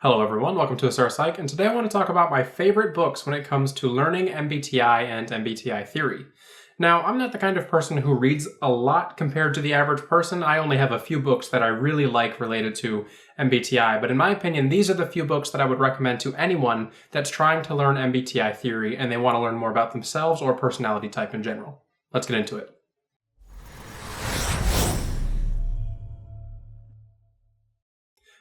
Hello everyone, welcome to Asura Psych, and today I want to talk about my favorite books when it comes to learning MBTI and MBTI theory. Now, I'm not the kind of person who reads a lot compared to the average person. I only have a few books that I really like related to MBTI, but in my opinion, these are the few books that I would recommend to anyone that's trying to learn MBTI theory and they want to learn more about themselves or personality type in general. Let's get into it.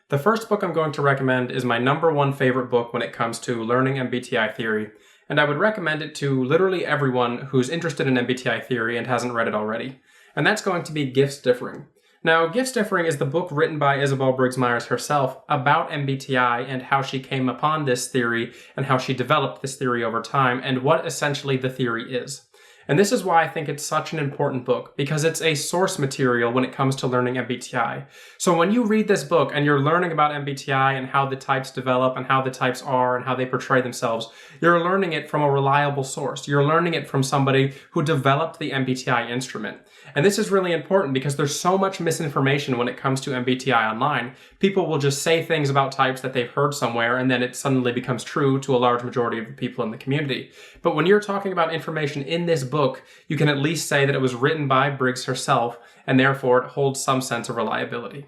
The first book I'm going to recommend is my number one favorite book when it comes to learning MBTI theory, and I would recommend it to literally everyone who's interested in MBTI theory and hasn't read it already. And that's going to be Gifts Differing. Now, Gifts Differing is the book written by Isabel Briggs Myers herself about MBTI and how she came upon this theory and how she developed this theory over time and what essentially the theory is. And this is why I think it's such an important book, because it's a source material when it comes to learning MBTI. So when you read this book and you're learning about MBTI and how the types develop and how the types are and how they portray themselves, you're learning it from a reliable source. You're learning it from somebody who developed the MBTI instrument. And this is really important because there's so much misinformation when it comes to MBTI online. People will just say things about types that they've heard somewhere and then it suddenly becomes true to a large majority of the people in the community. But when you're talking about information in this book, you can at least say that it was written by Briggs herself, and therefore it holds some sense of reliability.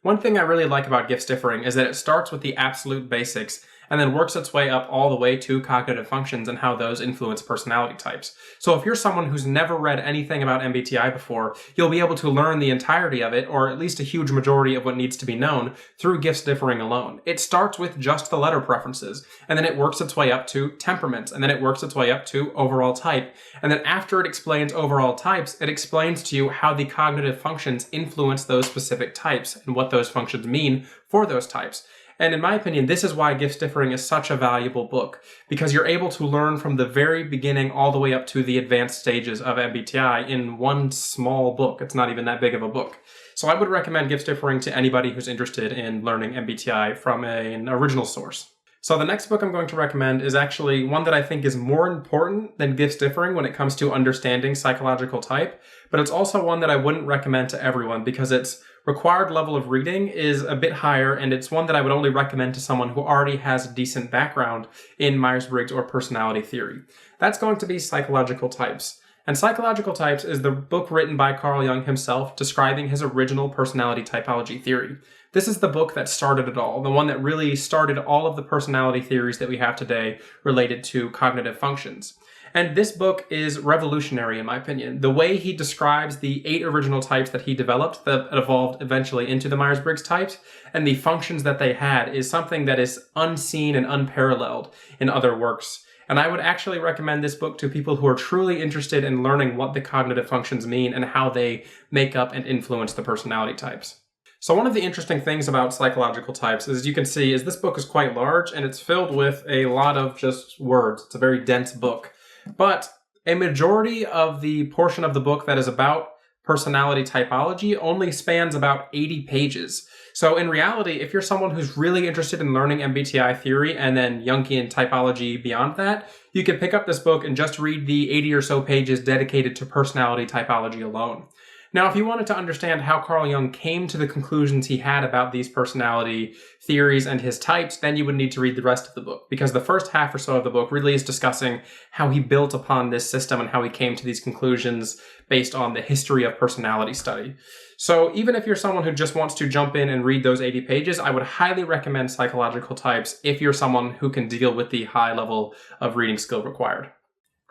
One thing I really like about Gifts Differing is that it starts with the absolute basics and then works its way up all the way to cognitive functions and how those influence personality types. So if you're someone who's never read anything about MBTI before, you'll be able to learn the entirety of it, or at least a huge majority of what needs to be known, through Gifts Differing alone. It starts with just the letter preferences, and then it works its way up to temperament, and then it works its way up to overall type. And then after it explains overall types, it explains to you how the cognitive functions influence those specific types and what those functions mean for those types. And in my opinion, this is why Gifts Differing is such a valuable book, because you're able to learn from the very beginning all the way up to the advanced stages of MBTI in one small book. It's not even that big of a book. So I would recommend Gifts Differing to anybody who's interested in learning MBTI from an original source. So the next book I'm going to recommend is actually one that I think is more important than Gifts Differing when it comes to understanding psychological type, but it's also one that I wouldn't recommend to everyone because its required level of reading is a bit higher, and it's one that I would only recommend to someone who already has a decent background in Myers-Briggs or personality theory. That's going to be Psychological Types. And Psychological Types is the book written by Carl Jung himself describing his original personality typology theory. This is the book that started it all, the one that really started all of the personality theories that we have today related to cognitive functions. And this book is revolutionary in my opinion. The way he describes the 8 original types that he developed that evolved eventually into the Myers-Briggs types and the functions that they had is something that is unseen and unparalleled in other works. And I would actually recommend this book to people who are truly interested in learning what the cognitive functions mean and how they make up and influence the personality types. So one of the interesting things about Psychological Types, as you can see, is this book is quite large and it's filled with a lot of just words. It's a very dense book. But a majority of the portion of the book that is about personality typology only spans about 80 pages. So in reality, if you're someone who's really interested in learning MBTI theory and then Jungian typology beyond that, you could pick up this book and just read the 80 or so pages dedicated to personality typology alone. Now, if you wanted to understand how Carl Jung came to the conclusions he had about these personality theories and his types, then you would need to read the rest of the book, because the first half or so of the book really is discussing how he built upon this system and how he came to these conclusions based on the history of personality study. So even if you're someone who just wants to jump in and read those 80 pages, I would highly recommend Psychological Types if you're someone who can deal with the high level of reading skill required.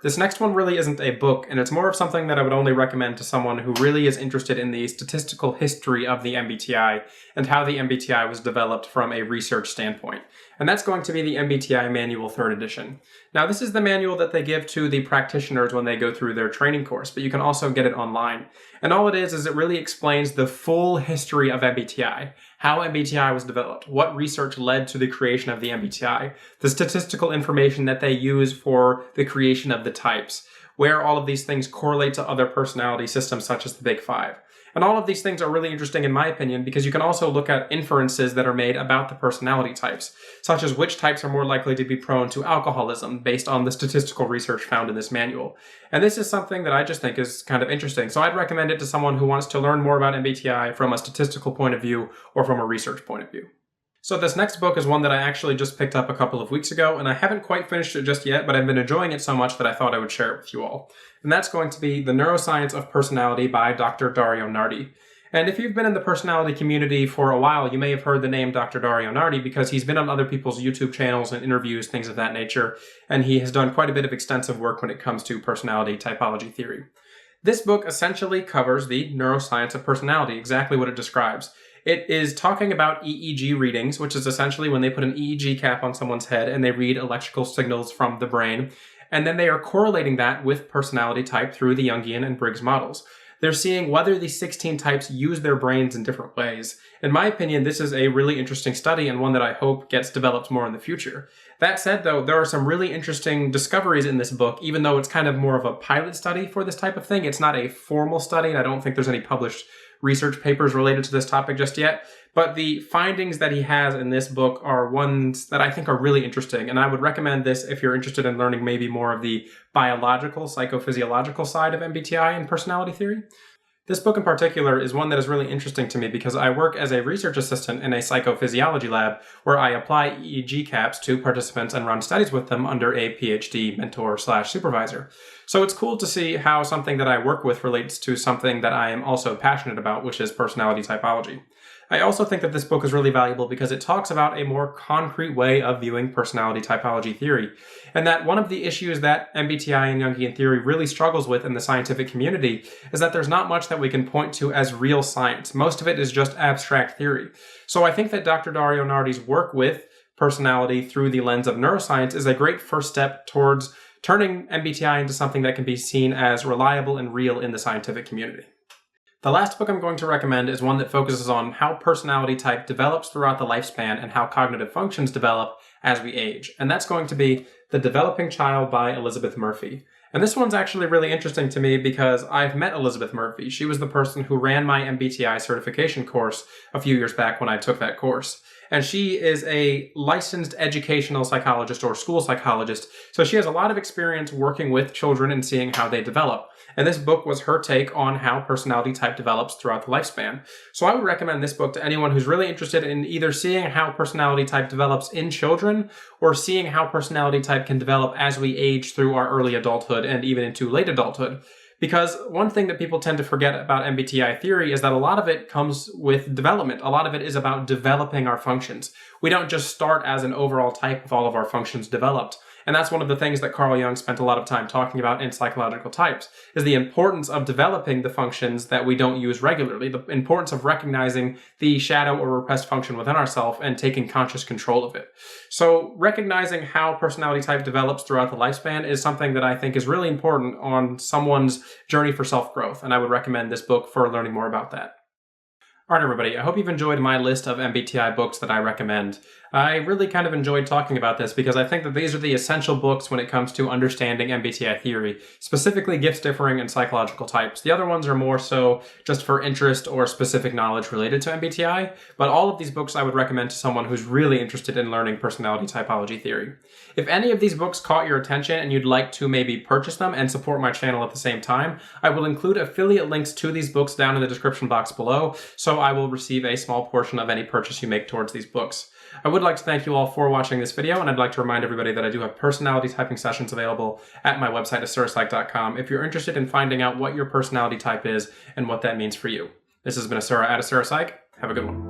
This next one really isn't a book, and it's more of something that I would only recommend to someone who really is interested in the statistical history of the MBTI and how the MBTI was developed from a research standpoint. And that's going to be the MBTI Manual 3rd edition. Now, this is the manual that they give to the practitioners when they go through their training course, but you can also get it online. And all it is it really explains the full history of MBTI, how MBTI was developed, what research led to the creation of the MBTI, the statistical information that they use for the creation of the types, where all of these things correlate to other personality systems such as the Big Five. And all of these things are really interesting in my opinion because you can also look at inferences that are made about the personality types, such as which types are more likely to be prone to alcoholism based on the statistical research found in this manual. And this is something that I just think is kind of interesting. So I'd recommend it to someone who wants to learn more about MBTI from a statistical point of view or from a research point of view. So this next book is one that I actually just picked up a couple of weeks ago, and I haven't quite finished it just yet, but I've been enjoying it so much that I thought I would share it with you all. And that's going to be The Neuroscience of Personality by Dr. Dario Nardi. And if you've been in the personality community for a while, you may have heard the name Dr. Dario Nardi because he's been on other people's YouTube channels and interviews, things of that nature, and he has done quite a bit of extensive work when it comes to personality typology theory. This book essentially covers the neuroscience of personality, exactly what it describes. It is talking about EEG readings, which is essentially when they put an EEG cap on someone's head and they read electrical signals from the brain, and then they are correlating that with personality type through the Jungian and Briggs models. They're seeing whether these 16 types use their brains in different ways. In my opinion, this is a really interesting study and one that I hope gets developed more in the future. That said, though, there are some really interesting discoveries in this book, even though it's kind of more of a pilot study for this type of thing. It's not a formal study, and I don't think there's any published research papers related to this topic just yet. But the findings that he has in this book are ones that I think are really interesting. And I would recommend this if you're interested in learning maybe more of the biological, psychophysiological side of MBTI and personality theory. This book in particular is one that is really interesting to me because I work as a research assistant in a psychophysiology lab where I apply EEG caps to participants and run studies with them under a PhD mentor/supervisor. So it's cool to see how something that I work with relates to something that I am also passionate about, which is personality typology. I also think that this book is really valuable because it talks about a more concrete way of viewing personality typology theory, and that one of the issues that MBTI and Jungian theory really struggles with in the scientific community is that there's not much that we can point to as real science. Most of it is just abstract theory. So I think that Dr. Dario Nardi's work with personality through the lens of neuroscience is a great first step towards turning MBTI into something that can be seen as reliable and real in the scientific community. The last book I'm going to recommend is one that focuses on how personality type develops throughout the lifespan and how cognitive functions develop as we age. And that's going to be The Developing Child by Elizabeth Murphy. And this one's actually really interesting to me because I've met Elizabeth Murphy. She was the person who ran my MBTI certification course a few years back when I took that course. And she is a licensed educational psychologist or school psychologist, so she has a lot of experience working with children and seeing how they develop. And this book was her take on how personality type develops throughout the lifespan. So I would recommend this book to anyone who's really interested in either seeing how personality type develops in children or seeing how personality type can develop as we age through our early adulthood and even into late adulthood. Because one thing that people tend to forget about MBTI theory is that a lot of it comes with development. A lot of it is about developing our functions. We don't just start as an overall type with all of our functions developed. And that's one of the things that Carl Jung spent a lot of time talking about in Psychological Types, is the importance of developing the functions that we don't use regularly, the importance of recognizing the shadow or repressed function within ourselves and taking conscious control of it. So recognizing how personality type develops throughout the lifespan is something that I think is really important on someone's journey for self-growth, and I would recommend this book for learning more about that. All right, everybody, I hope you've enjoyed my list of MBTI books that I recommend. I really kind of enjoyed talking about this because I think that these are the essential books when it comes to understanding MBTI theory, specifically gifts differing and psychological types. The other ones are more so just for interest or specific knowledge related to MBTI, but all of these books I would recommend to someone who's really interested in learning personality typology theory. If any of these books caught your attention and you'd like to maybe purchase them and support my channel at the same time, I will include affiliate links to these books down in the description box below, so I will receive a small portion of any purchase you make towards these books. I would like to thank you all for watching this video, and I'd like to remind everybody that I do have personality typing sessions available at my website, asurapsych.com, if you're interested in finding out what your personality type is and what that means for you. This has been Asura at Asura Psych. Have a good one.